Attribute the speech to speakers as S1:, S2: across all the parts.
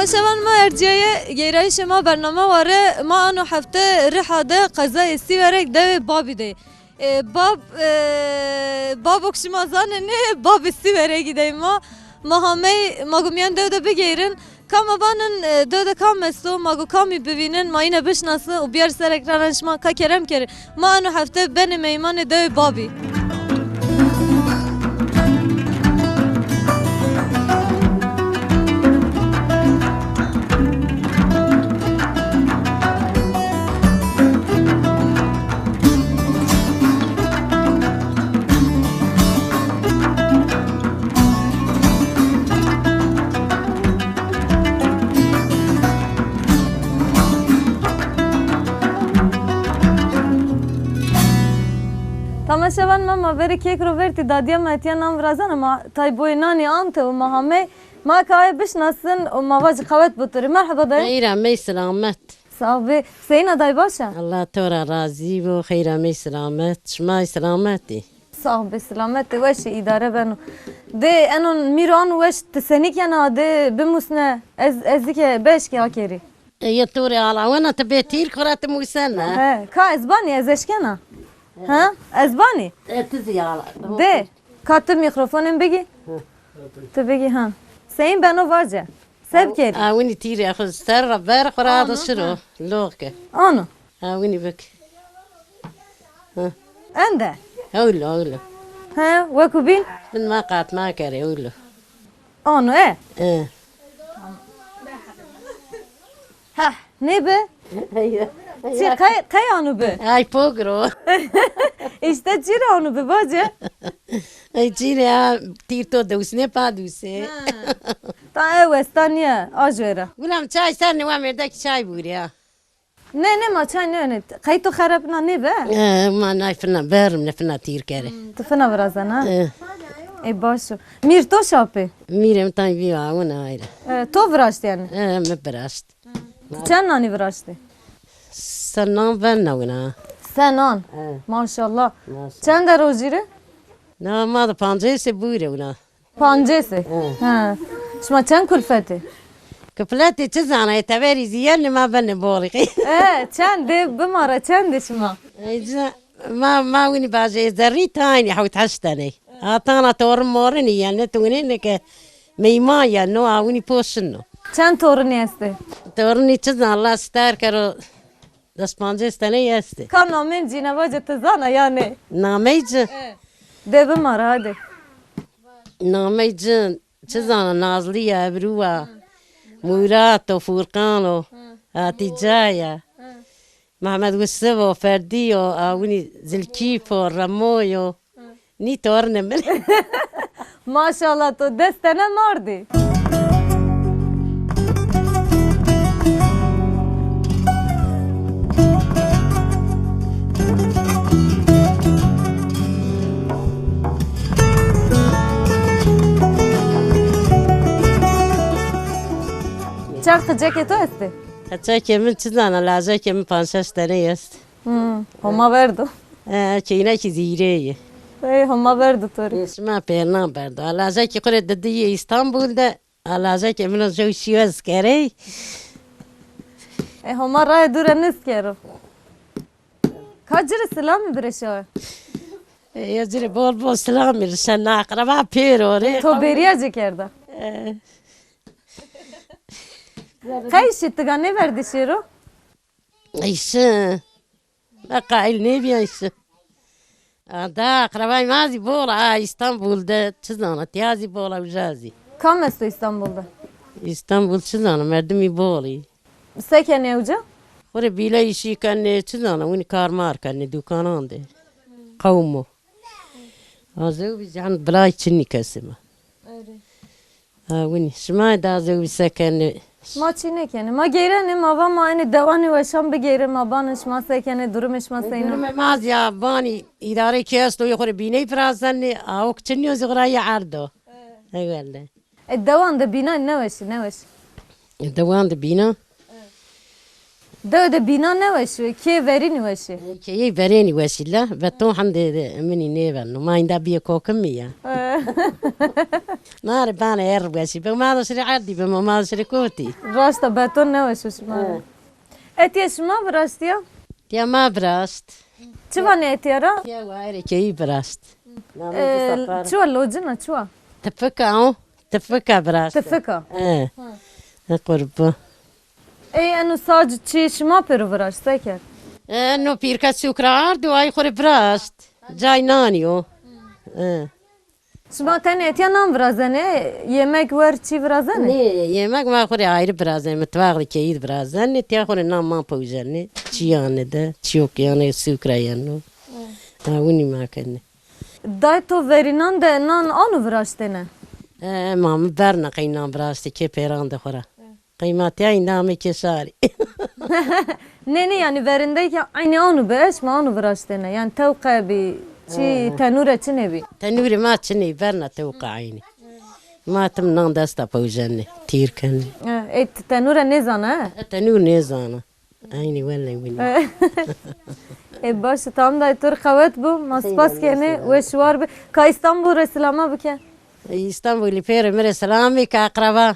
S1: تماشاً ما ارجعي گیرایش ما برنامه واره ما آنو هفته رحاده قضای استیورک ده بابی ده باب اکشمازانه نه باب استیورکی ده ما همه ما گمیان ده بگیرن کاما بانن ده کام مستو ما گو کامی ببینن ما اینه بشناسه و بیار سر اکرانش ما که کرم کرد ما آنو هفته بین میمان ده بابی تماشاً ما وری کیک رو ورتی دادیم ماتیان نام رازان ما تای بوی نانی آنت و ما همه ما کای بشناسن و ما واج خوات بطوری مرحبا ده
S2: خیره می سلامت
S1: صاحبی سینا دای باشه
S2: الله تو را راضی و خیره می سلامت شما سلامتی
S1: صاحبی سلامت وش اداره بنو ده انون میران وش تسنی کنه ده بموسنه از که بهش که آکری
S2: یه طوری حالا وانا تبی تیر کرات موسنه
S1: کا ازبانی ازش کنه ها ازبانی
S2: تزی حالا
S1: ده کاتو میکروفونم بگی تو بگی ها سین بنو واجه سب کری
S2: آونی تیری اخو سر را بر خوراد شروع لوگ که
S1: آنو
S2: آونی بک
S1: انده
S2: اولو
S1: ها وکو بین
S2: من ما قات ما کری اولو
S1: آنو ها نه چی قای آنو به
S2: ای پوگرو
S1: işte چرا آنو به واجه
S2: ای چیره تیر تو دوسنه پا دوسه
S1: تا اوستانیه آجوره
S2: گولم چای سر نوا مرده که چای بوری
S1: نه ما چای نه قای تو خراب نه به
S2: ما نایفنا برم نفنا تیر کره
S1: تو فنا برازه ای باشو میر تو شاپه
S2: میرم تای بیو آونه آیره
S1: تو براشتی یعنی
S2: مبرشت
S1: چند نانی براشتی
S2: سنان ben نونه
S1: sen on maşallah چند روزیره
S2: نه ما da pancayse buyur ona
S1: pancesi ha şma çend kulfeti
S2: Kıplati çizana taveri ziyan ma ben boliqi
S1: çend de bimara çend şma
S2: ما وني باجي زري تاني حوت حشتني اعطانا تور مورني يعني توني نك ميما يا نو وني بوشنو
S1: çend torunu este
S2: تورني çizan Allah star karo das pancestane yesti
S1: kan nomen cinavaca tezana yani
S2: nameyci
S1: de bimara hadi
S2: nameyci çizana Nazlıya Ebruva Murat و فرقان و Hatice'ye محمد وسف و فردی و آونی زلکیف و رموی و نی تورنم
S1: maşallah to destene mardi çarkı ceketo este
S2: حتی که من چیزان لازم که من 5-6 tane است
S1: homa verdu
S2: که اینا که زیره
S1: homa verdu tori
S2: اسمع پیرنام برد لازم که خود ددی استانبول ده لازم که من جو شیوز کری
S1: homa ray dure niskero kaçırı selam birleşiyor
S2: یا زیر بول بول سلام میرسن اقربا پیروره
S1: to beriye cekerda Kayışı tıga ne verdi şiru?
S2: ایشه قائل نبی ایشه دا اقربای مازی بولا استانبول ده چیزانه تیازی بولا و جازی
S1: Kam esto İstanbul'da?
S2: İstanbul çizanı merdimi boli.
S1: Seken evca?
S2: Kore bile işi kanne çizanı uni karmar kanne dukanande. Kavmu. Azev biz yan bla içini kesime. Uni şma da azev sekene.
S1: Ma çine kene. Ma geyrene ma va ma ene devani ve şam be geyre ma banış ma sekene durum eşma seyna.
S2: Durum maz ya bani idare kesto yokore bine prazanne avuk çinyo zgraya ardo. Eyvallah.
S1: Devan da bina ne veşi ne veşi?
S2: Devan da bina.
S1: De bina ne veşi? Ki veri ne veşi?
S2: Ki vereni vesile ve to hande meni neven. Ma inda bir kokum ya. نار بان يربسي بما نشري عادي بما ما نشري كوتي
S1: راستا بتون نوشش ما اتيش ما براستيا
S2: يا ما براست
S1: تشواني اتيرا
S2: يا واري كي براست
S1: شو اللوجنا شو
S2: تفكا تفكا براست
S1: تفكا
S2: ايه قرب
S1: اي انه ساج تشيش ما بيرو براستا كير
S2: انه بيركا سكر دواي خور براست جاي نانيو
S1: شما تاني اتيا نام برازنه yemek var çi برازنه
S2: ني يمك ما خوري عاير برازن متواغلي كيد برازن تي خوري نام ما بوجني تشيان ده تشوك يعني سكر يانو وني ما كان
S1: dai to verinan de nan anu vrastene
S2: مام برنا قينا براستي كي بيران ده خورا قيمتي اي نامي كساري
S1: ne yani verindeyken aynı anu beş ma anu vrastene yani tevqa bi çi tanure çine bi
S2: تنوري ما تشني برنا توقعيني ما تمنان دستا بوجني تير كان
S1: et tanure ne zana
S2: تنور نيزانا عيني ولا ويني
S1: baş tam da tur kavet bu maspas kene ve şuar bi ka İstanbul reslama bike
S2: اسطنبول بير مري سلامي كاقربا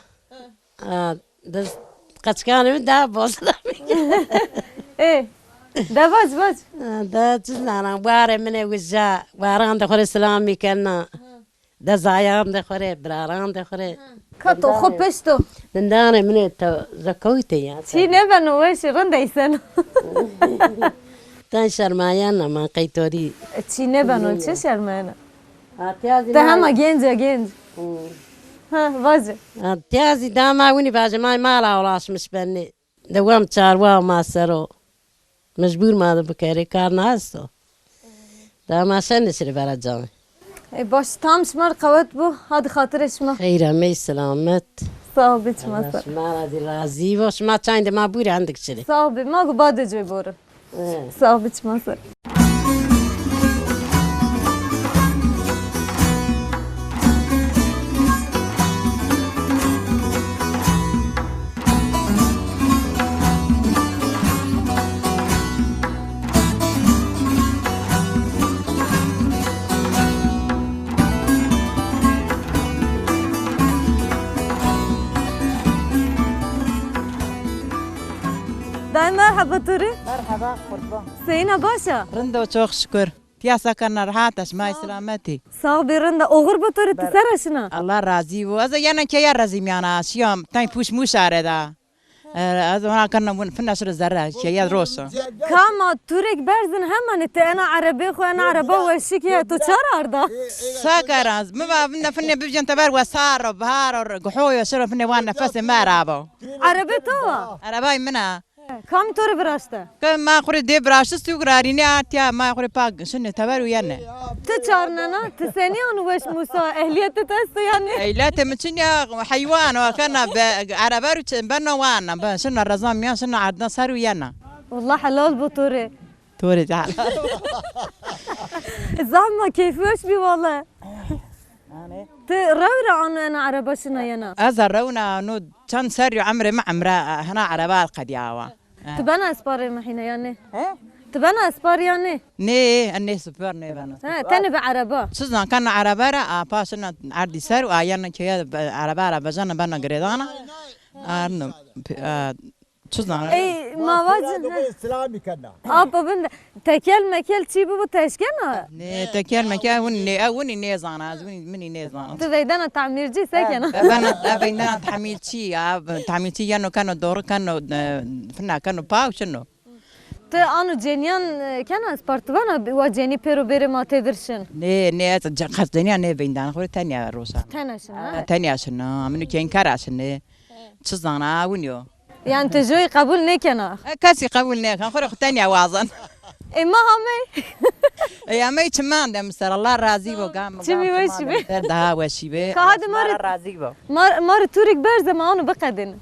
S2: دز قچكان دا بوسلامي
S1: devaj baş
S2: دا تزانا بار من وجا باران دخل سلامي كنا دا زايام دخل براران دخل
S1: kato khopesto
S2: دندان من زكوتي يا
S1: çi ne ben o ve şirindeysen
S2: تان شرمايانا ما قيتوري
S1: çi ne ben o çe şermene
S2: اتيازي
S1: te ama genç ha vazı
S2: اتيازي داما وني باجي ماي مالا ولاش مش بني دوام تشاروا ما سرو مجبور ما بكاري كار ناسو داما سنسري برجامي
S1: baş tam şmar kavet bu hadi hatır eşma
S2: خير مي سلامت
S1: sağ ol biçmasa
S2: ما راضي رازي وش ما تشاين ما بوري عندك شري
S1: sağ ol ma gu badece boru sağ ol biçmasa Day merhaba Turi.
S3: مرحبا قربان
S1: Seyna başa.
S3: رندا وشوخ شكر تياسا كنا رحاتش ماي سلامتي
S1: Sağ ol birinde. Oğur bu Turi tiseraşına.
S3: الله راضي وهذا يانا كيا رازي ميانا شيام تاي بوش مشارة دا هذا ما كنا في النشر الزرع كيا روسا
S1: Kama Turek berzin hemen ite ana arabi xo ana araba ve şikiye tu çar arda.
S3: ساكراز ما بدنا فينا بيجن تبر وسار وبهار وقحوي وشرب فينا وانا فس ما رابو
S1: Arabi tava.
S3: انا باي منها
S1: Kam Turi bıraştı.
S3: كم ما خوري دي براش سوغراريني اتيا ما خوري باق شنو تبر ويانا
S1: Tu çarnana tu seni anu veş Musa ehliyeti testi yani.
S3: اي لا تمشيني حيوان وكنا عربارو بنا وانا شنو الرزام يا شنو عدنا صار ويانا
S1: Vallahi helal bu Turi.
S3: توري تعال
S1: Zahma keyfiş bir valla. Tu ravra anu ana arabasına yana.
S3: أزرونا نود كان سريو عمري مع عمرا هنا على بال قدياوة
S1: Tu bana اسباري محينا yani. Tu bana اسبار yani.
S3: ني الناس سبرني بنا
S1: Ha tani bir araba.
S3: سوزنا كان على برا باشنا عردي سر وأيانا كيا على برا بجانا بنا قريدانا أرنو سوزنا
S1: Ey mavacın.
S4: İslami kana.
S1: Abba ben de tekel mekel çiğ bu teşkena.
S3: ني تكير مكان وني وني نيزانا مني نيزانا
S1: Tu veydana tamirci sekena.
S3: بنا بينا تحميل شي تحميل شي يانو كانوا دور كانوا فينا كانوا باو شنو
S1: Tu anu cenyan kena ispartuvana wa ceni peru beri matedirşin.
S3: ني قصدني ني بينا خوري تانية روسا
S1: Teneşin ha.
S3: تانية شنو منو كين كراشني سوزنا ونيو
S1: Yani tecrübe kabul ne kena.
S3: كاسي قبولنا كان خوري تانية وازن
S1: Emma hamey.
S3: يا مي تمان دم سر الله راضي وقام
S1: تبي وش بي؟
S3: ده وشي بي
S1: كهاد مرت.
S3: راضي بو
S1: Mar turik berze ma anu bekadin.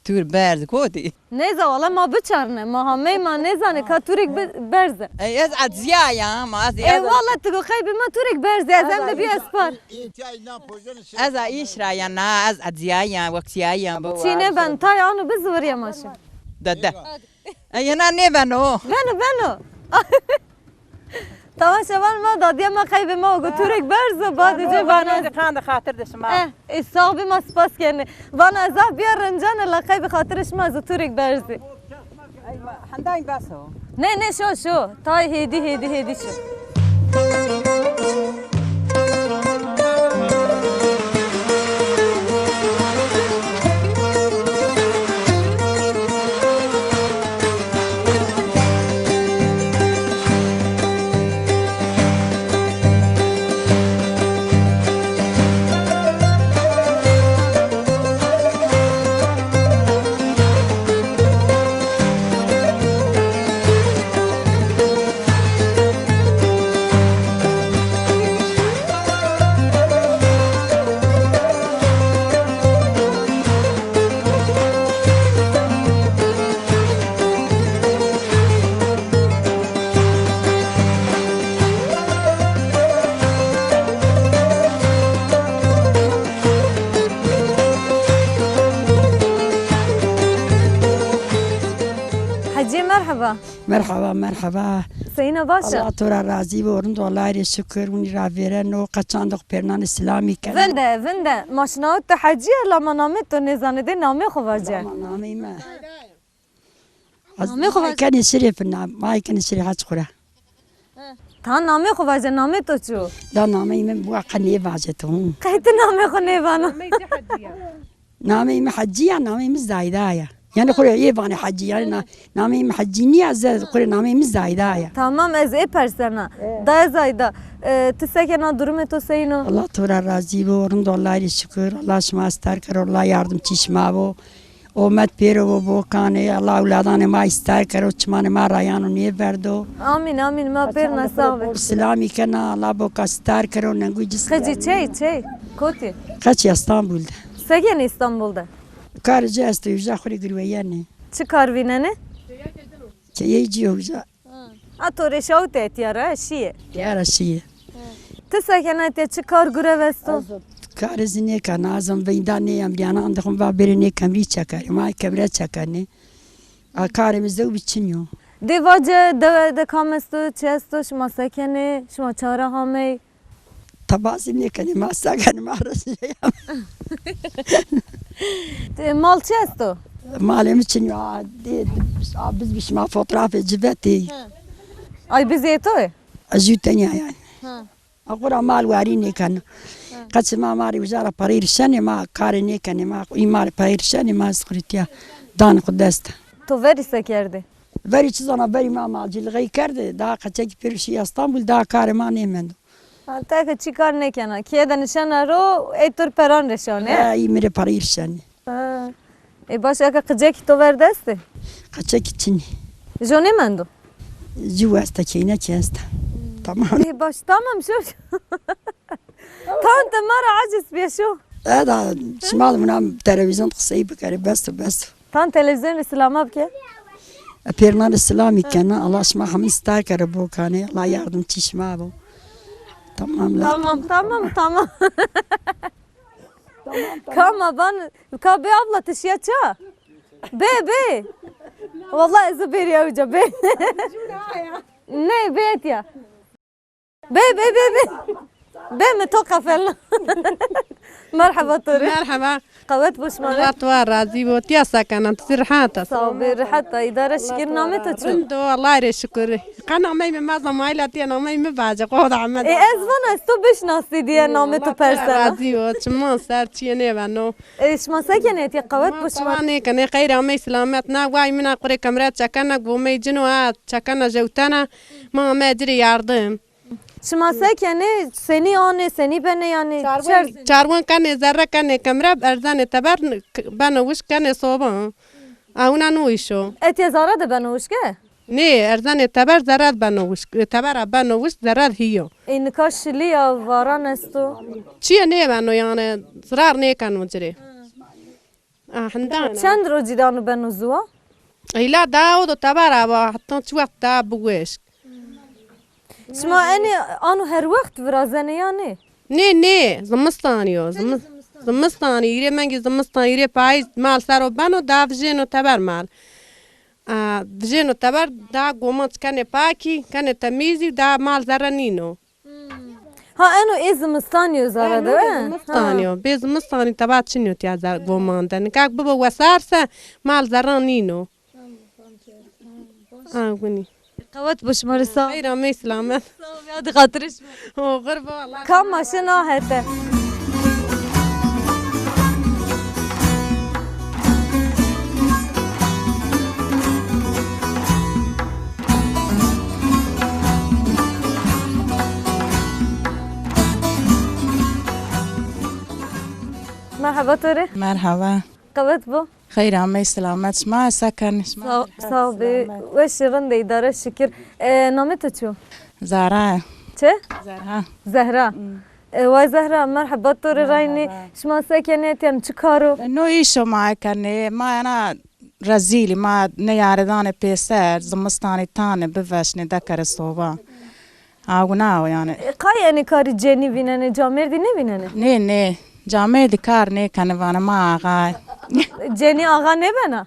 S3: تور بارد كوتي
S1: Neza valla ma biçarne ma hamey ma nezane ka turik berze.
S3: يزعد زيايا ما ازي
S1: Valla tu kaybi ma turik berze azem de bir espar.
S4: İhtiyacından projenin şey.
S3: ازا ايش راينا ازعد زيايا وقتيايا بو
S1: Çiğne ben tay anu biz var yamaşı.
S3: ده اي انا نيبانو
S1: Beno. Tamam şeval ma dadiye ma kaybe ma götürek berze badece bana.
S3: خان خاطر دسما
S1: İsabi ma spas kene. Bana azah bir rıncan la kaybe hatırış ma götürek berze.
S3: حنداين باسو
S1: Ne şu. Tay hedi şu. Hacı merhaba.
S5: مرحبا
S1: Sayına başa.
S5: الله تورا راضي ورند والله ري شكر وني رافيرن و قچاندق پرنان اسلامي كان
S1: Vende. Maşnaut da hacı la manamet to nezanede name khovaje.
S5: نامي ما
S1: نامي خو
S5: كان يشري في النام ما كان يشري حاج خورا
S1: Ta name khovaje name to chu.
S5: لا نامي من بوا قني باجتهم
S1: Qayt name kho ne bana.
S5: نامي محجية نامي مزايدايا يعني خورا يباني حجي يعني نامي محجيني عزاز خورا نامي مزايدايا
S1: Tamam ez persana. Da zayda. Tisakena durumu to seyno.
S5: الله تورا راضي ورند والله ري شكر الله شما استر كر الله يردم چشما بو اومد پیرو بو کانه الله اولادان ما استر کرو چمان ما رایانو نی بردو
S1: Amin ma per nasave.
S5: اسلامی کنا الله بو کاستر کرو نگو جس
S1: Hacı çey. Koti.
S5: kaç İstanbul'da
S1: Segen İstanbul'da.
S5: karıcı astı yüce xuri gürveyene
S1: Çıkar vinene.
S5: ki yeji yüce
S1: Atore şaut et yara şiye.
S5: yara şey
S1: Tisakena te çıkar gürevesto.
S5: karıcı ne kana azam veydan ne amriyana andığım va berine kamri çakar ma kebra çakar ne a karımızda biçiniyor
S1: Devace de kamesto çesto şma sekene şma çara hame.
S5: tabazim ne kanı masa kanı marası
S1: Mal çesto.
S5: malum için ya biz bir şma fotoğraf cibeti
S1: Ay biz yetoy.
S5: أجوتني يعني أقول مال واريني كان قد ما ماري وزارة برير شني ما كارني كان ما إيمار برير شني ما سخرتيا دان قدست
S1: To veri sekerdi.
S5: بري چیزانا بري ما مالجي لغي کرد دا قچك پرشي اسطنبول دا کار ما نمیندو
S1: Tek çıkar ne kana. Kiye nişana ro etur peran reşone.
S5: ای میره برير شني
S1: Başa kıcek to verdesti.
S5: قچك چني
S1: Jone mendo.
S5: جو است کینه چی است تمام
S1: Baş tamam şu. Tante mara aciz bir şu.
S5: هذا شمال منام تلفزيون قصي بكاري بس
S1: Tan televizyon İslam'a ki.
S5: پیرنان اسلامی کنه الله شما هم استار کرده بو کنه الله yardım چشما بو tamam la
S1: Tamam. Kama ben kabe abla tişyaça. Be. Vallahi izi bir yavuca be. Ne bet ya. Be. Be mi to kafel. Merhaba Tori.
S6: مرحبا
S1: قوات بوشمانه.
S6: الله راضي وتيا سكنت سرحانتا
S1: صابر حتى إدارة شكر نامته شو.
S6: رندو الله يشكر قنا مي ما زمايلا تي انا مي باجا قود عمد
S1: أزمان استو بيش ناسي دي نامته برسنا.
S6: راضي وچما سر چي نه بنو
S1: إيش ما سكنت يا قوات بوشمانه.
S6: طبعا كان خير امي سلامتنا واي من قري كاميرات چكنا قومي جنوات چكنا جوتنا ما ادري ياردم
S1: شما سكنه سني آنه سني بني يعني.
S6: چارون کنه ذره کنه کمره ارزان تبر بنوش کنه صوبا اونا نویشو
S1: أتي زارة ده بنوش كه.
S6: نه ارزان تبر زرد بنوش تبر بنوش زرد هیو
S1: این کاش لیا واران استو.
S6: چیه نه بنو یعنی زرار نه کنو جری هندان
S1: چند رو جیدانو بنوزوا؟
S6: ایلا داود و تبر با حتی چه وقت دا بگوش
S1: شما أني آنو هر وقت ورازنه یا نه؟
S6: نه زمستانیو زمستانی ایره منگی زمستان ایره پاییز مال سر و بنو دافجین و تبر مال Djeno tabar da gomanç kane paki, kane temizi da mal zara nino.
S1: Ha eno izmistanyo zara değil mi?
S6: Mustaniyo. Bez mustani tabat çinyo tiya gomanda. Nikak baba wasarsa mal zara nino. Guni.
S1: Kavat buşmarı sağ.
S6: Hayra me selamet.
S1: Hadi hatırışma.
S6: O gırba Allah.
S1: Kam maşın ahete. Merhaba Tori.
S7: مرحبا
S1: Kavat bu.
S7: خير عمي سلامت ما سكن
S1: Sağ ol be. Ve şirin de idare şükür. Namet açıyor.
S7: زارا
S1: Çe?
S7: زارا
S1: Zehra. Vay Zehra merhaba Tori rayni. Şma sekenet yani çıkaro.
S7: انه ايشو معي كان ما انا رزيلي ما نيارداني بيسر زمستاني تاني بفشني ذكر الصوبا ناو يعني
S1: Kay yani kari ceni vinene camerdi ne vinene?
S7: ني جامعي دي كار ني كان وانا ما غاي
S1: Ceni ağa ne bana?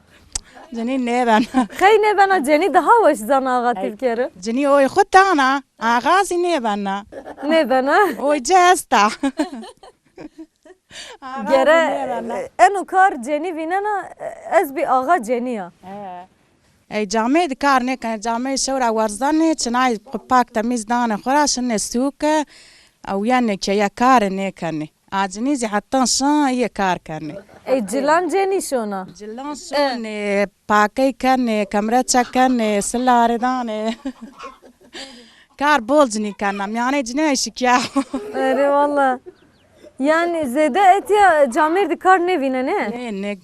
S7: جني نيبان
S1: Kay ne bana ceni daha hoş zan ağa tifkeri.
S7: جني اوي خد انا اغازي نيبان
S1: Ne bana?
S7: اوي جاستا
S1: Gere enu kar ceni vinene ez bir ağa ceniya.
S7: اي جامعي دي كار ني كان جامعي شورا ورزاني چناي باك تميز دانا خراشن السوق او يعني كيا كار ني كان اجنيزي حتى شان هي كار كان
S1: Cilan ceni şona.
S7: جلان شون باكي كان كاميرا كان سلاري داني كار بولجني كان يعني جناي شكيا
S1: Ere valla. Yani zede et ya camerdi kar ne vinene?
S7: ني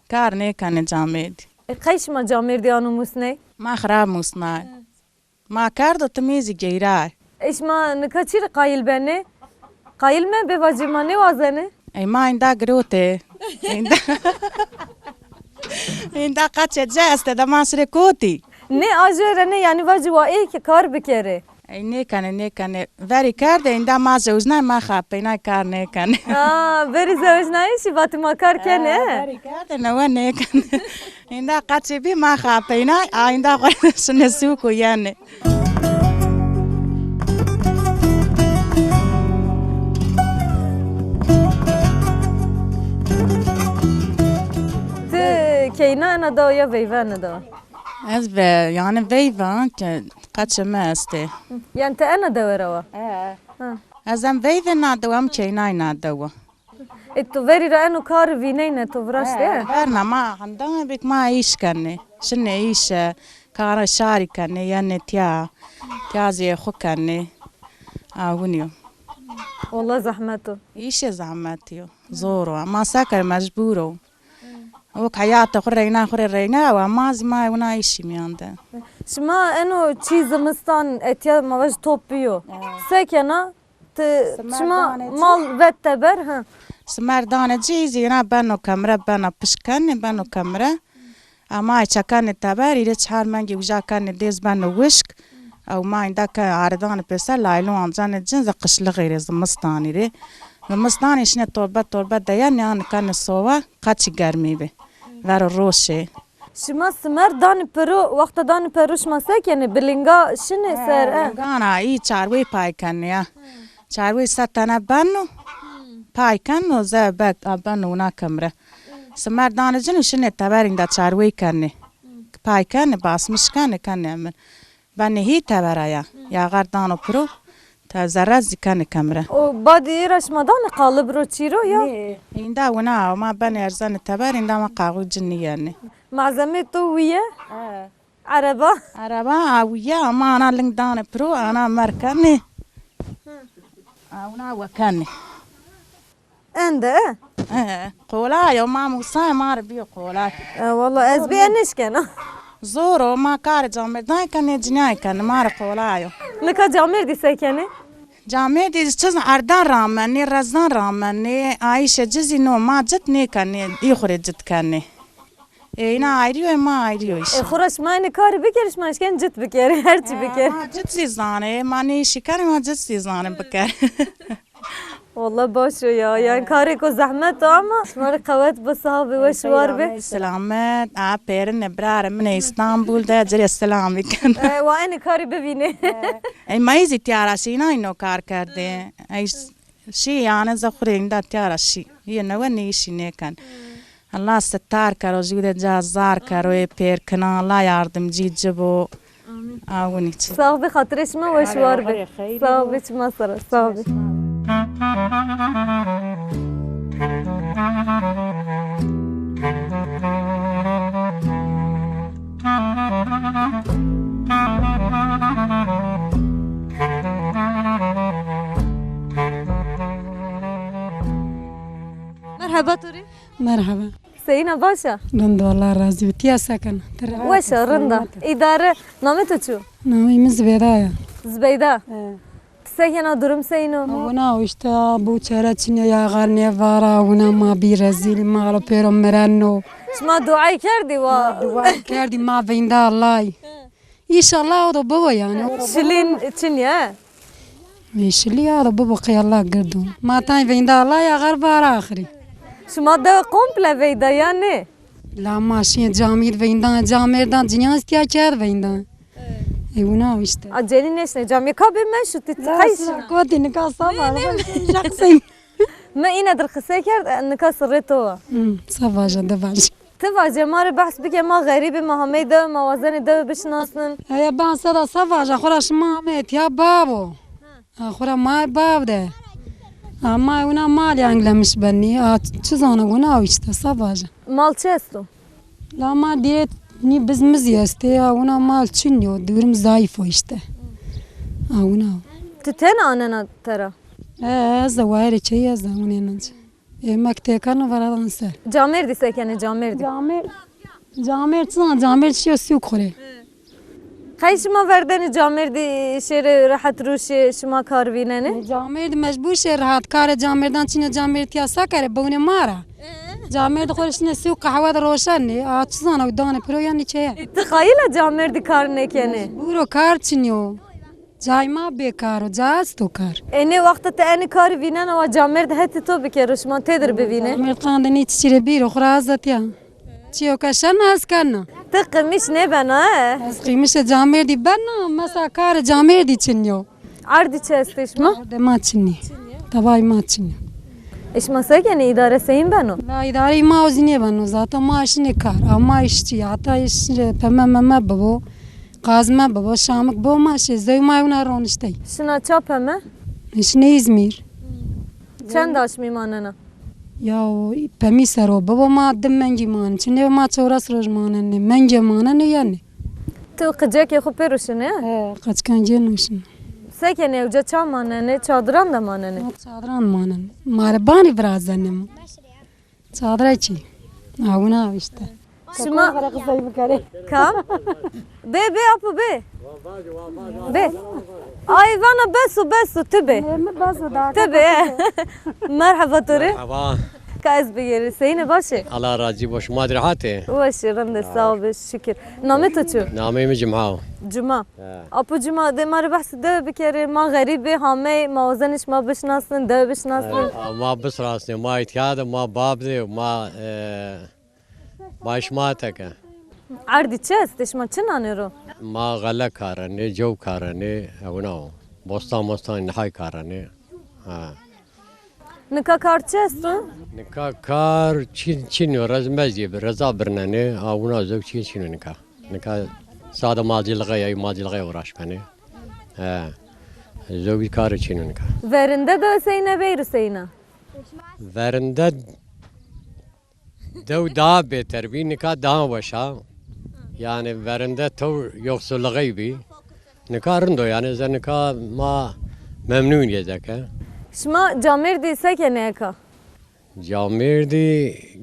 S7: كار ني كان جامد
S1: Kayşma camerdi anumus ne?
S7: ما خراب مصنع ما كاردو تميزي جيراي
S1: İşma ne kaçır kayıl beni? Kayıl mı be vacima ne vazene?
S7: اي ما عندها جروتي عندها قاتشة جاست ده ما سرقوتي
S1: Ne ajere ne yani vaciva ki kar bir kere.
S7: اي ني كان فيري كارد عندها ما زوجنا ما خابينا كار ني كان
S1: Aa, beri zevcnayı şi batıma kar kene.
S7: فيري كارد نو ني كان عندها قاتشة بي ما خابينا عندها قرش نسوق يعني
S1: Te keyna ana da ya veyvana da.
S7: از يعني فيفا قاتشة ما استي
S1: Yani te ana da verava.
S7: ازم فيفا نادو ام كيناي نادو
S1: Tu veri ra enu kar vineyne tu vraşte.
S7: فرنا ما عندها بك ما ايش كان شنو ايش كار شاري كان يعني تيا زي خو كان ونيو
S1: Valla zahmetu.
S7: ايش زعمتيو زورو ما سكر مجبورو وك حياته خرينا وما زما ونا ايش ميانده
S1: Şma enu çizimizdan etya mavaj topluyor. Sekena te şma mal vetteber ha.
S7: سمردان جيزي انا بنو كاميرا بنا بشكن بنو كاميرا اما تشكن تباري ريتشار مانجي وجا كان ديز بنو وشك او ما عندك عرضان بس لايلو عن الجنز قشل غير زمستاني دي زمستاني شنو طلبة ديان يعني كان الصوا قاتش گرمي به ور روشه
S1: Şma smer dan peru vakta dan peru şma sekene bilinga şine ser ha.
S7: انا اي چاروي پای کن یا چاروي ستنه بنو پای کن و زبک بنو نا کمره سمردان جنو شنه تبرین دا چاروي کنه پای کنه basmış کنه من بنه هی تبرایا یا غردانو پرو تا زرز کنه کمره
S1: O badi iraşmadan kalıbro çiro ya.
S7: این دا ونا ما بنه ارزان تبرین دا ما قاقو جنی یعنی
S1: Malzeme tu viye. Araba.
S7: عربا اویا ما انا لنگدان پرو انا مرکنه اونا وکنه
S1: Ende.
S7: قولاي وما موسى ما ربي قولاي
S1: Valla ez bir enişken ha.
S7: زورو ما كار جامردان كان جناي كان ما قولاي
S1: Ne kadar camerdi sekene?
S7: جامردي چز اردان رامني رزان رامني عايشه جزي نو ما جتني كان يخرج جت كان اينا ايريو ما ايريو ايش
S1: Khuraş mayne kar bir kere şmaşken cıt bir kere her çi bir kere.
S7: ما جت زانه ما ني شكر ما جت زانه بكر
S1: والله باشه ya. Yani kare ko zahmet ama şmar kavet bas abi ve şvar be.
S7: سلامت عبيرن برار من اسطنبول ده جري السلام بكن
S1: Ve aynı kare bevine.
S7: ای مایزی تیاراشینا اینو کار کرده ای شی یعنی زخورین دا تیاراشی یه نوانی شی نکن الله ستار کرو جوده جازار کرو پیر کنا الله yardımcı cebo آونی چی
S1: Sağ ol be hatırışma ve şvar be. Sağ ol be çma sara. Sağ ol be. Merhaba Turi.
S5: مرحبا
S1: Seyina başa.
S5: رند والله راضي وتيا سكن
S1: Veşa rında. İdare namet uçu.
S5: نامي مزبيدايا
S1: Zbeyda. Sekena durum seyino.
S5: ونا وشتا بو چرچني يا غارني فارا ونا ما بيرزيل ما على بيرو مرانو
S1: Şma duayı kerdi va.
S5: كاردي ما فيندا الله ان شاء الله هذا بابا يعني
S1: Şilin için ya.
S5: مش اللي هذا بابا قي الله قردون ما تاي فيندا الله يا غار فارا اخري
S1: Şma da komple veyda yani.
S5: لا ماشي جامير فيندا جامير دا جنياس تيا كار فيندا اي ونا وشتا
S1: Acelin neşne cam yakabe meşut titayş.
S5: كوتي نكاسا شخصي
S1: ما إنا در خساكر نكسر ريتوا.
S5: صافا جا دفاج
S1: تبع جمار بحث بك ما غريبة ما همي ده ما وزن ده بش ناسن.
S5: يا بان صدا صافا جا خلاص ما ميت يا بابو خورا ما باب ده ما ونا مال يعني مش بني تشزانا ونا وشتا صافا جا
S1: Mal çesto.
S5: لا ما ديت ني بزمز يستي ونا مال تشنيو دورم زايفو işte ونا
S1: Tüten anana tera.
S5: زواير شيء زمانينج مكتة كانوا فرادان سر
S1: Camer disek yani camer di.
S5: جامر تزان جامر شيء سوق خوري
S1: Kayşıma verdeni camer di şere rahat ruşi şıma karvineni.
S5: جامر مجبور شه راحت کار جامردان چینه جامر تیا سکره بونه مارا جامر خورش نه سوق قهوه روشن نه چزان او دانه پرو یعنی چه
S1: Tıkayla camer di karnek yani.
S5: برو کار چینیو جای ما بیکارو جاست تو کار
S1: Eni vakti te eni karvinen ama camer de heti to bike ruşman tedir bevine.
S5: جامر قاندنی چیره بیرو خرازتیا چیو کشن هست کنه
S1: Tıkımış ne ben ha?
S5: از قیمش جامر دی بنا مسا کار جامر دی چینیو
S1: Ardi çesteşma.
S5: ده ما چینی تبای ما چینی
S1: İşmasa yani idare seyin ben o.
S5: لا اداری ما وزنی بنو ذاتا ما اشنی کار اما اشتی حتی اش پمم بابو قازمه بابا شامک بو ماشي زي ما يونا رونشتي
S1: Şuna çap heme.
S5: اش نه İzmir
S1: Çend aşmıyım anana.
S5: یا پمی سرو بابا ما دم منجی مان چنه ما چوراس روز مانن منجه مانن یعنی
S1: Tu kıcak ya kuperuşun ya.
S5: قد كان جنوشن
S1: Seken evce çam anane çadıran da manane.
S5: چادران مانن ماربانی برازنم چادر چی اونا وشته
S1: Şuma kam? Be apı be. Be. Ay bana besu tübe. Tübe. Merhaba Turi.
S8: مرحبا
S1: Kaz bir yeri. Seyine başı.
S8: الله راضي باش ما ادري حاتي
S1: Başı rende sağ ol şükür. Namet uçu.
S8: نامي مجي معاه
S1: Cuma. Apo cuma de mari bahsi de bir kere ma garibi hame ma wazaniş ma bişnasın de bişnasın.
S8: ما بس راسني ما يتياد ما بابدي وما ما شماتك
S1: Ardi çes teşma çın anıyorum.
S8: ما غلا كارني جو كارني او نو بوستان نحاي كارني ها
S1: Nika kar çestu.
S8: نكا كار تشينو رزمزي برزا برناني او نو زوج تشينو نكا ساده ماضي لغايه اي ماضي لغايه وراش بني ها زوج كار تشينو نكا
S1: Verinde de seyine beyru seyine.
S8: ورنده دو دا بهتر بی نکا دا وشا yani ورنده تو yoksul غیبی نکا رندو yani زن نکا ما memnun gezek
S1: Şma camir değilse keneka.
S8: Camirdi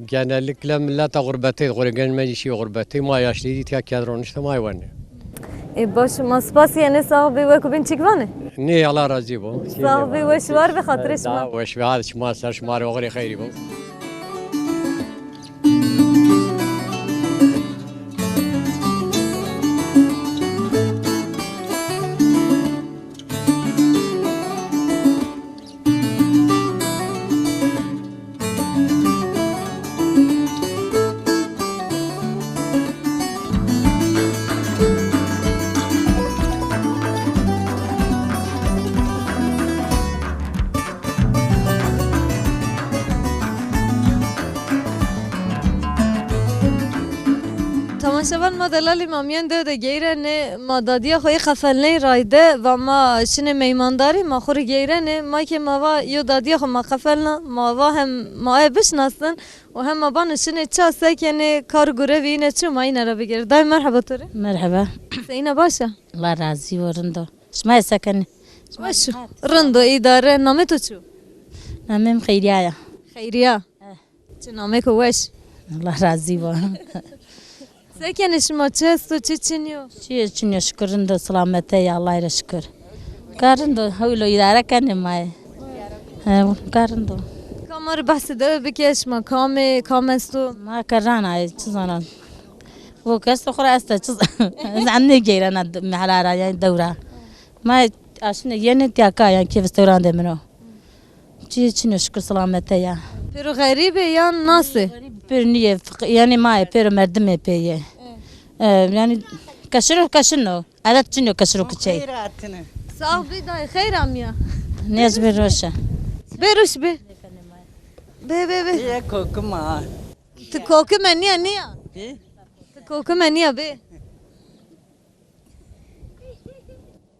S8: genellikle millete gurbeti gelmeci şey gurbeti ma yaşlıydı tiya kadron işte ma yvani
S1: Baş maspas yani sahibi ve kubin çıkvanı.
S8: ne Allah razı bu
S1: Sahibi ve şvar ve hatırı şma.
S8: ve şu hal şma ser şmar ve gri khayri bu
S1: تماشاvan ma delali mamiyen de geyrene ma dadiya xoy xafalney rayde ve ma şine meymandari ma xuri geyrene ma ke ma va yo dadiya xo ma xafalna ma va hem ma bişnasın ve hem ma ban şine çase kene kar görevi ne çu ma yine rabi gir. Day merhaba tore.
S2: مرحبا
S1: Seyine başa.
S2: الله رازي ورندو اسمعي سكن
S1: Baş. Rındo idare name tu çu.
S2: نمم خيريايا
S1: Khayriya. Çu name ko weş.
S2: الله رازي ورن
S1: Sekene şma çesto çiçiniyo.
S2: شي شنو شكر رندو سلامتي يا الله يشكر كارندو هولو إدارة كان معي كارندو
S1: Kamar bahsede bir keşma kame kamestu.
S2: ما كران هاي تزانا هو كاس أخرى أستا عني جيران محلارا يعني دورة ما عشان يعني تياكا يعني كيف استوران ده منو شي شكر سلامتي يا
S1: Pero garibe yan nasıl?
S2: بير نية يعني ما بير مردمي بيه يعني كشنو هذا تشنو كشرو كشيء
S1: Sahibi day khayram ya.
S2: ناس بيروشة
S1: Beruş be. Be.
S3: يا كوكما
S1: Tikoku meniya niya. Tikoku meniya be.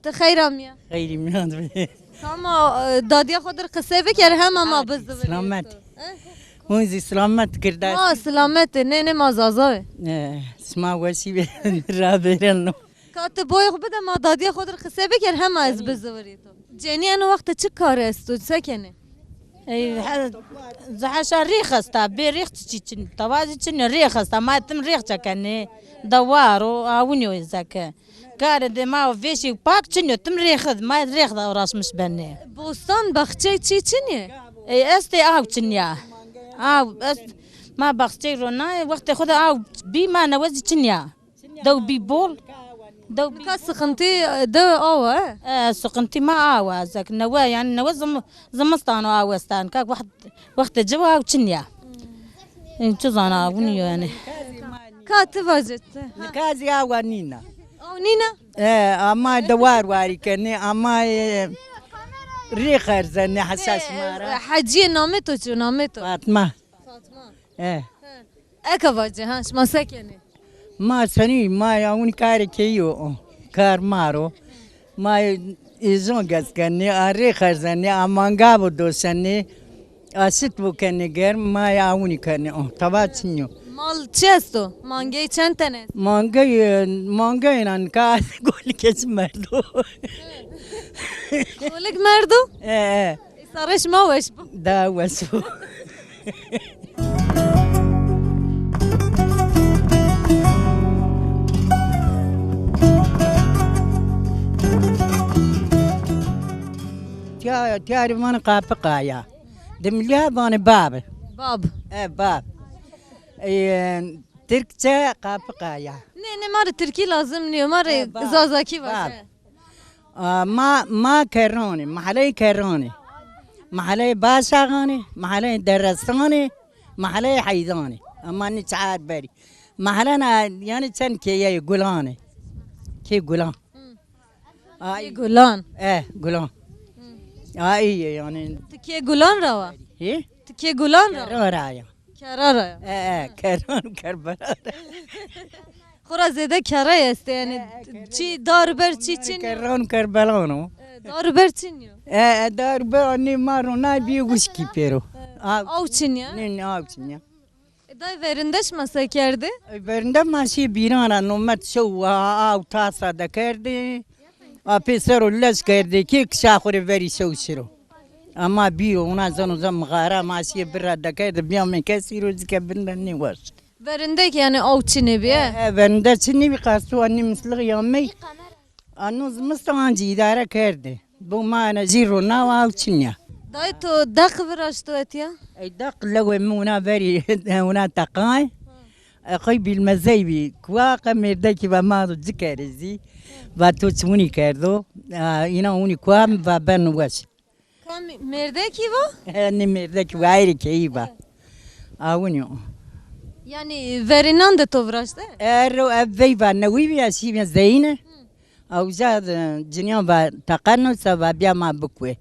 S1: Te khayram ya.
S3: خيري من
S1: Ama dadiya khudur qise beker hem ama biz.
S3: سلامت مونزي سلامت كرداس
S1: Ma selamet ne mazaza ve.
S3: اسمع وسيبه رابيرنو
S1: Katı boy bide ma dadiya khudur qise beker hem az biz verito. Ceni en vakti çık kar estu sekeni.
S2: اي زحش ريخس تا بريخ تشين توازي تشين ريخس تا ما تم ريخ تكني دوارو اونيو زك قال دي ما فيشي باك تشين تم ريخ ما ريخ راس مش بني
S1: Bostan bahçe çiçini.
S2: اي استي او تشنيا او ما بختي رونا وقت خد او بي ما نوزي تشنيا دو بي بول دو بي
S1: Ka sıkıntı da ava.
S2: سقنتي ما اوا زك نوا يعني نوزم زمستان اوستان كاك وقت جوا وتشنيا تزانا ونيو يعني
S1: Katı vazette.
S3: نكازي اوانينا
S1: O nina.
S3: اما دوار واري كني اما ريخر زني حساس مارا
S1: Hacıye nameto çu nameto.
S3: فاطمه
S1: Fatma.
S3: ايه
S1: Eka vacı ha şma sekeni.
S3: ما سني ما يوني كاري كيو كار مارو ما يزون غاز كني ريخر زني اما غابو دو سني اسيت بو كني غير ما يوني كني تباتنيو
S1: Mal çesto. Mangey çentene.
S3: مانجا ان كار قول كيس مردو
S1: Kolik merdu.
S3: ايه
S1: Sarış ma veş bu.
S3: دا وسو تياري من قايا دمليا بان باب
S1: Bab.
S3: ايه باب تركتا قايا
S1: Ne marı Türkiye lazım niyo marı
S3: Bab.
S1: zazaki
S3: Bab.
S1: var.
S3: ما كروني محلي كروني محلي باساغاني محلي درستاني محلي حيداني اما اني ساعات بري محلنا يعني تن كي يقولاني كي يقولان
S1: Gulan.
S3: ايه قولان اي يعني
S1: Türkiye gulan rava.
S3: ايه
S1: Türkiye gulan rava.
S3: رايا
S1: Kara rava.
S3: ايه كرون كربلاء
S1: Xura zede kara este yani çi darber çi çin.
S3: كرون كربلانو
S1: Darber çin yo.
S3: ايه دار باني مارو ناي وشكي بيرو
S1: Av çin ya.
S3: نين اوتنيا
S1: Day verindeş masakerdi.
S3: برنده ماشي بيرانا نومت شو او تاسا دكردي افيسر لس كردي كيك شاخوري فري شو شرو اما بيو ونا زنو زم غارا ماشي برا دكرد بيوم من كسيرو زك بندني واش
S1: Verindek yani av çini bir.
S3: برنده سني بقاسو اني مثل يومي انو مستانجي اداره كردي بو ما انا زيرو نا او تشنيا
S1: Day to dak viraştu et ya.
S3: اي دق لو مونا فري هنا تقاي اخي بالمزايبي كواقا مردكي بما ذكرزي باتو تسوني كردو ينا اوني كوام بابن واش
S1: Kam merdeki va?
S3: اني مردكي وايري كيبا اونيو
S1: Yani verinan de to viraştu.
S3: ارو ابي با نوي بيا سي زينه او زاد جنيا با تقنو سبا بيا ما بكوي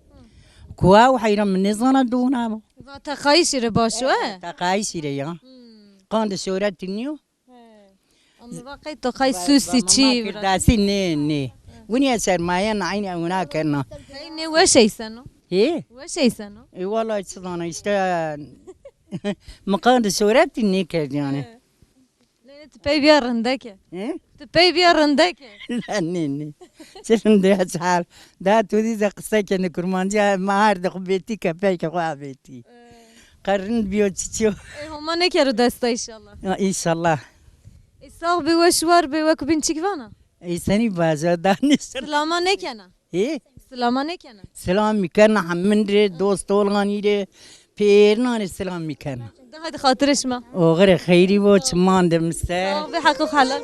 S3: كوا وحيرا من نزانا دونا
S1: Va takayış ire başı e.
S3: تقايسي ريا قاند سورة تنيو
S1: Anlıvaqay to kay süsi çi.
S3: داسي نه ونیا سرمایه نه عین اونا کرنا
S1: Ne ve şeysen o?
S3: ايه
S1: Ve şeysen o?
S3: اي والله صدقنا işte مقاد صورت نيكر يعني
S1: Ne tepey bir arındaki.
S3: ايه
S1: Tepey bir arındaki.
S3: لا ني شنو ده حال ده تودي ذا قصه كان كرمانجا ما هارد خبيتي كبيك خابيتي قرن بيوت تشو
S1: Homa ne kere desta inşallah.
S3: ان شاء الله
S1: İsaq bir ve şvar bir ve kubin çıkvana.
S3: اي سني بازا دانستر
S1: Selama ne kana?
S3: ايه
S1: Selama ne kana?
S3: سلام مكان حمن ري دوست طولغاني ري بيرنا السلام مكان
S1: De hadi hatırışma.
S3: وغير خيري بو تمان دمستا
S1: Sağ bir hakkı halal.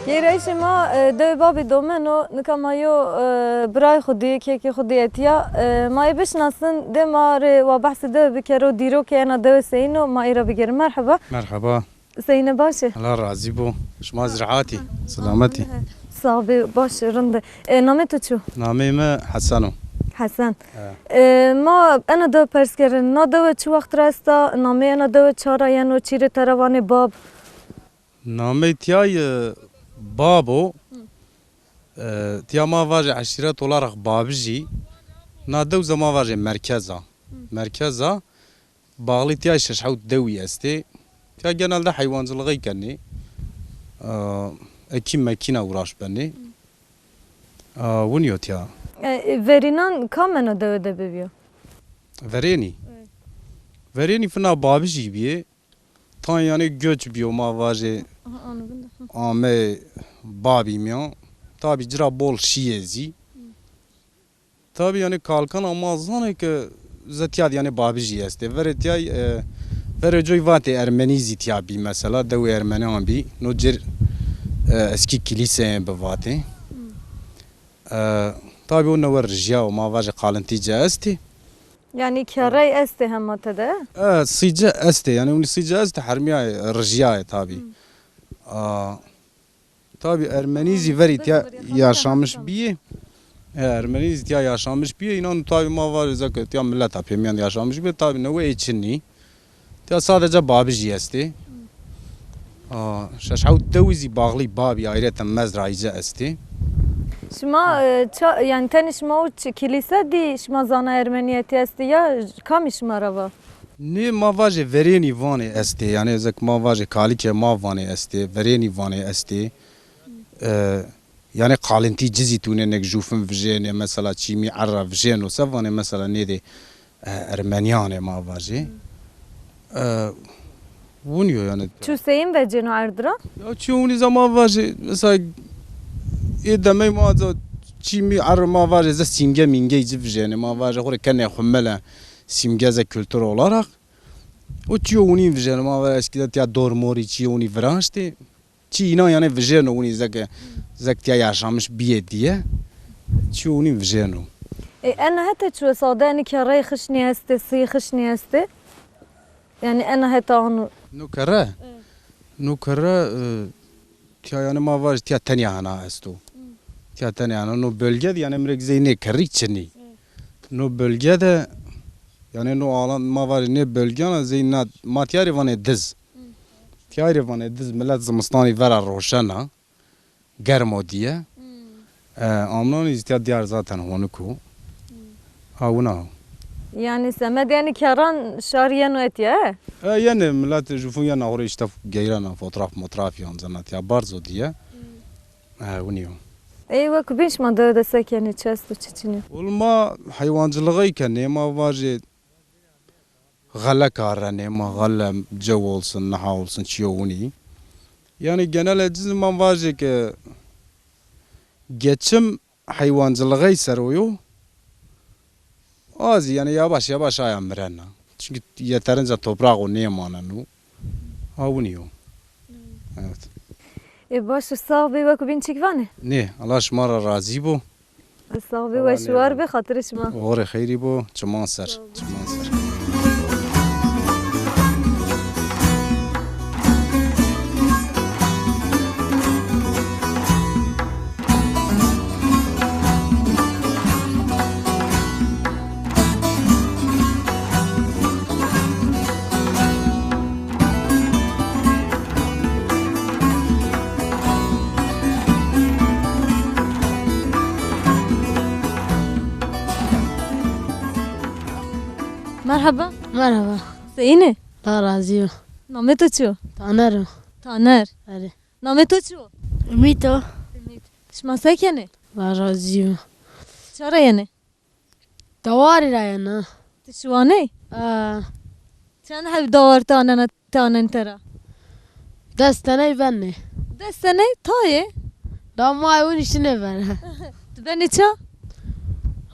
S1: Yereşi ma de babi domeno nikamayo bray khudi keki khudi etiya ma bişnasın de ma re ve bahsi de bikero diro ki ana de seyno ma ira bigir merhaba
S9: مرحبا
S1: seyne başı
S9: الله راضي بو شما زرعاتي سلامتي
S1: sabi baş rında name tuçu
S9: نامي ما حسنو
S1: Hasan ma ana de perskerin na de çu vakt rasta name ana de çara yano çire taravane bab
S9: نامي تياي بابو تيا ما واجه عشيرة olarak babiji نادو زما واجه مركزا باغلي تياي ششحوت دوي استي تيا genelde hayvancılığı kenni ekim mekine uğraş beni ونيو تيا
S1: verinan kamena de öde bebiyor
S9: vereni fına babiji biye tan yani göç biyo ma vaje ame babi miyo tabi cira bol şiyezi tabi yani kalkan ama zane ki zetiyad yani babiji este veretiyay verecoy vate Ermeni zitiya bi mesela dev Ermeni abi no cer eski kilise be vate tabi o never jia o ma vaje kalıntice este
S1: yani kyaray este hemmatede
S9: صيجة أستي يعني وني صيجة أستي حرمية رجياء تابي تابي أرمنيزي فري تيا yaşamış بيه أرمنيزي تيا yaşamış بيه إنه تابي ما var زك تيا ملة تابي yaşamış بيه تابي نوع içini تيا sadece babiji أستي ششعو توزي باغلي بابي عيرة مزرعيجة أستي
S1: Şma yani tenişma uç kilise di şma zana Ermeniyeti esti ya kam işma rava.
S9: Ne mavaje vereni vane este yani zek mavaje kalike mavane este vereni vane este yani kalınti cizi tune nek jufun vjene mesela çimi arra vjeno savane mesela ne de Ermeniyane mavaje Vuniyor yani.
S1: Çüseyin ve ceno erdıra?
S9: Ya çoğunu zaman vaje mesela demeyi mağaza çimi arma var ya simge minge izvjene ma var ya kene xumela simge za kültür olarak o çoğunu vjene ma var eskiden ya dormori çoğunu vranşte çina yani vjene onu zak ya yaşamış bir diye çoğunu vjene
S1: أنا هتا شو صادقني كراي خشني استي سي خشني استي يعني أنا هتا عنو
S9: nukara ya yani ma var ya tanya ana esto ya tanya ana no bölgede yani emrek zeyne kariçni no bölgede yani no alan ma var ne bölgana zeyna matyari vane diz tiyari vane diz millet zımstani vera roşana germo diye amnon istiyad diyar zaten onu ku havuna
S1: يعني سمد يعني كران شاريان واتيا
S9: yani millet jufun yana oraya işte geyrana fotoğraf yan zanat ya barzo diye uniyo
S1: ايوه كبيش ما ده سكن تشستو تشيني
S9: olma hayvancılığı iken ne ma var gala karane ma gala cev olsun naha olsun çiyoni Yani genel cizman var ki geçim hayvancılığı seruyor. Az yani yavaş yavaş ayağım birenna. Çünkü yeterince toprak o neyemanen o. Avuniyor. Evet.
S1: باش الصاغ بي وكو بين تشيكفاني
S9: Ne? Allah şmara razı bu.
S1: الصاغ بي وشوار بي خاطرش ما
S9: Oğre xeyri bu. Çuman ser. Çuman ser.
S1: مرحبا
S10: مرحبا
S1: زينه
S10: لا راضيو
S1: نامه تو چو
S10: تانرو
S1: تانر
S10: آره
S1: نامه تو چو
S10: میتو
S1: شما سکنه
S10: لا راضيو
S1: چرا ینه
S10: دواري راينا
S1: تشوانه چند حب داور تانن ترا
S10: دستني بني
S1: دستنه تایه
S10: لا ما يوني شنو بنا
S1: تبني چا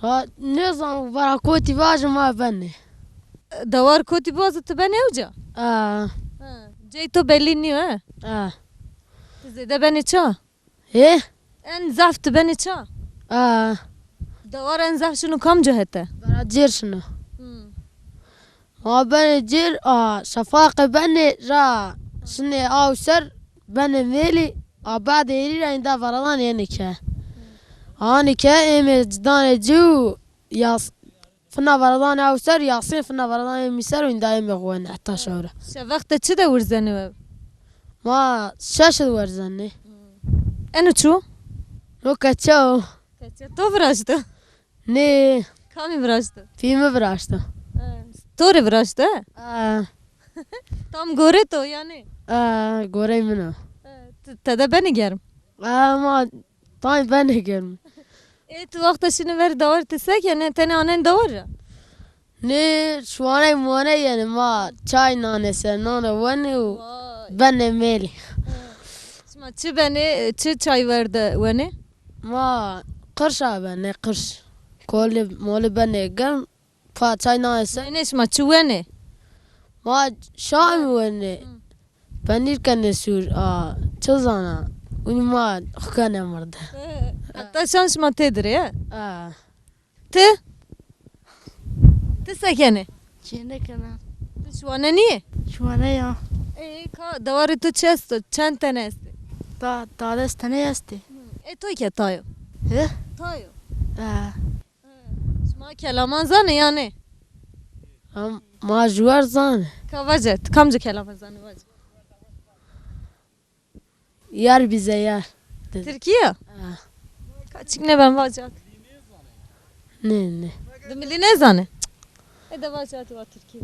S10: ها نظام براكوتي باج ما بني
S1: دوار کوتی باز تبني اوجا جاي تو belli niye زيدا بني چا
S10: ايه
S1: ان زاف تبني چا دوار ان زاف شنو كم جهته
S10: برا جير شنو ما بني جير شفاق بني را شنو او سر بني ميلي بعد يري عند فرضان يعني كه أنا كائم جدان جو ياس فنا فرضان أو سر ياسين فنا فرضان مسر وين دايم يغوان حتى شهر
S1: شفقت چه ده ورزنه
S10: ما شاش ورزني
S1: انو چو
S10: لو كتشو
S1: تو براشته
S10: ني
S1: کامی براشته
S10: في مبراشته
S1: توری براشته tam gore to yani
S10: غوري منو
S1: تده beni gerim
S10: ما طاي بني قرم
S1: tu vakta şunu ver davar tesek yani tane annen davar
S10: ني شواني مواني يعني ما چاي ناني سرنانه وني و بني ميلي
S1: شما çi beni çi çay verdi beni
S10: ما قرش بني قرش كل مول بني قرم فا چاي ناني سر
S1: ne şma çi beni
S10: ما شام وني بنير كان سور تزانا وني ما خكانه مرده
S1: hatta şans şma tedir ya te te sekene
S10: چنه کنم
S1: te şu an niye
S10: شوانه یا
S1: ka davarı tu çesto çend tane esti
S10: تا دستنه هستی
S1: to ki tayo
S10: اه
S1: tayo şma kelaman zane yani
S10: ما جوار زانه
S1: ka vacet kamcı kelaman zane vacet
S10: یار بیزه یار
S1: Türkiye kaçık ne ben vacet
S10: نه نه
S1: demili ne zane de vacet var Türkiye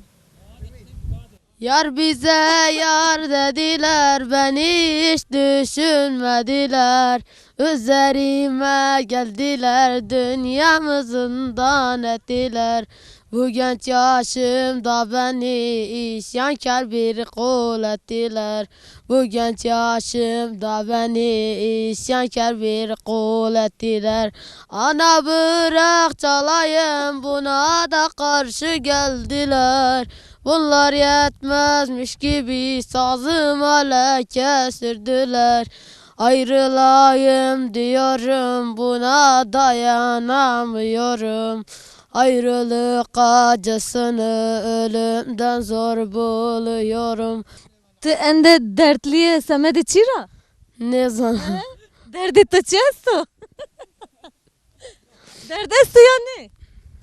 S10: Yar bize yar dediler, beni hiç düşünmediler. Üzerime geldiler, dünyamızdan ettiler. Bu genç yaşımda beni isyankar bir kul ettiler. Bu genç yaşımda beni isyankar bir kul ettiler. Ana bırak çalayım, buna da karşı geldiler. Bunlar yetmezmiş gibi sazıma leke sürdüler. Ayrılayım diyorum, buna dayanamıyorum. Ayrılık acısını ölümden zor buluyorum.
S1: Te ende dertliye semedi çira
S10: Ne zaman?
S1: derdi to çesto derdestu yani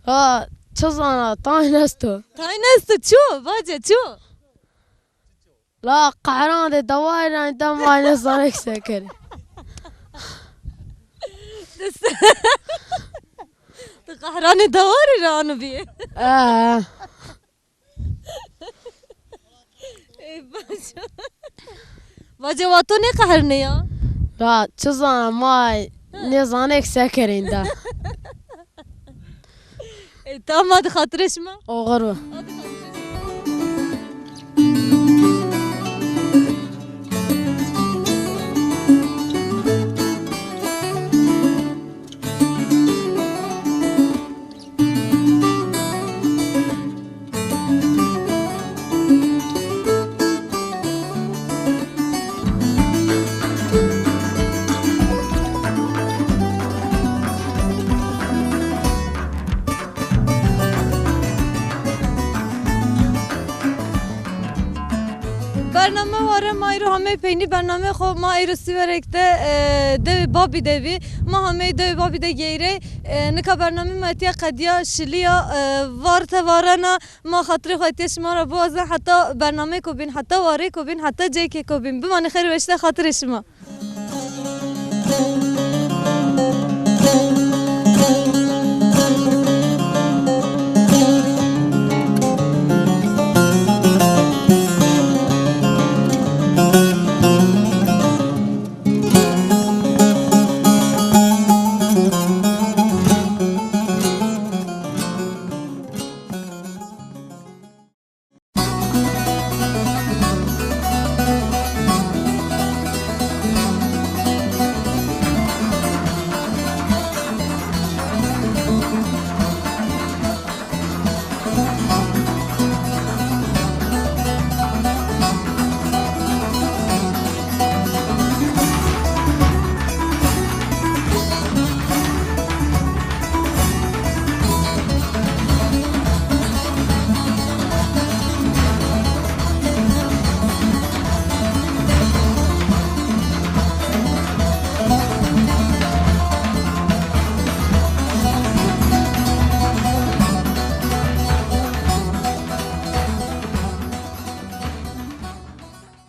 S10: Ha, çözana taynesto.
S1: taynestu ço vace ço
S10: La kahran de davayla damayla zanek sekeri.
S1: te kahrani davari ranu bir vace vato ne kahrne ya
S10: La çözana may ne zanek sekerinde.
S1: tamam hadi hatırışma
S10: Oğru.
S1: برنامه واره ما ایرو همه پینی برنامه خو ما ایرو سیورکته دوی بابی دوی ما همه دوی بابی ده گیره نکا برنامه ماتیا قدیا شلیا وارت وارنا ما خاطر خاطر شما را بازه حتی برنامه کو بین حتی واره کو بین حتی جیک کو بین بمان خیر وشته خاطر شما